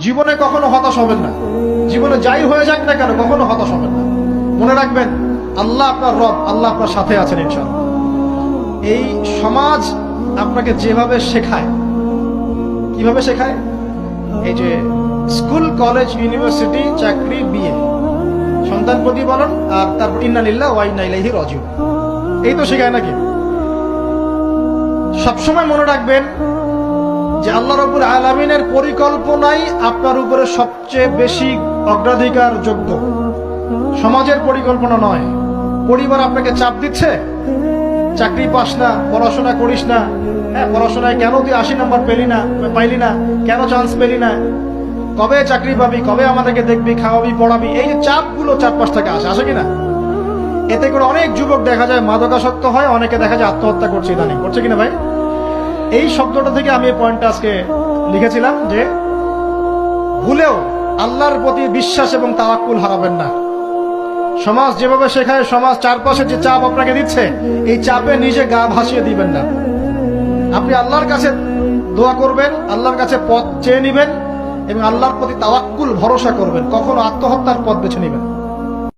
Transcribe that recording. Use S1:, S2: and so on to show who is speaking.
S1: জীবনে কখনো হতাশ হবেন না। জীবনে যাই হয়ে যাক না কেন কখনো হতাশ হবেন না। মনে রাখবেন আল্লাহ আপনার রব, আল্লাহ আপনার সাথে আছেন ইনশাআল্লাহ। এই সমাজ আপনাকে যেভাবে শেখায়, কিভাবে শেখায়, এই যে স্কুল, কলেজ, ইউনিভার্সিটি, চাকরি, বিয়ে, সন্তান প্রতিপালন, আর তারপর ইন্না লিল্লাহি ওয়া ইন্না ইলাইহি রাজিউন, এই তো শেখায় নাকি? সবসময় মনে রাখবেন যে আল্লাহ রাব্বুল আলামিনের পরিকল্পনাই আপনার উপরে সবচেয়ে বেশি অগ্রাধিকার যোগ্য, সমাজের পরিকল্পনা নয়। পরিবার আপনাকে চাপ দিচ্ছে, চাকরি পাস না, পড়াশোনা করিস না, হ্যাঁ পড়াশোনায় কেন তুই 80 নম্বর পাইলি না, কেন চান্স পেলি না, কবে চাকরি পাবি, কবে আমাদেরকে দেখবি, খাওয়াবি, পড়াবি, এই যে চাপগুলো চারপাশ থেকে আসে কিনা, এতে করে অনেক যুবক দেখা যায় মাদকাসক্ত হয়, অনেকে দেখা যায় আত্মহত্যা করছে, ইদানিং করছে কিনা ভাই? এই শব্দটা থেকে আমি এই পয়েন্টটা আজকে লিখেছিলাম যে ভুলেও আল্লাহর প্রতি বিশ্বাস এবং তাওয়াক্কুল হারাবেন না। সমাজ যেভাবে শেখায়, সমাজ চারপাশে যে চাপ আপনাকে দিচ্ছে, এই চাপে নিজে গা ভাসিয়ে দিবেন না। আপনি আল্লাহর কাছে দোয়া করবেন, আল্লাহর কাছে পথ চেয়ে নিবেন এবং আল্লাহর প্রতি তাওয়াক্কুল ভরসা করবেন। কখনো আত্মহত্যার পথ বেছে নিবেন।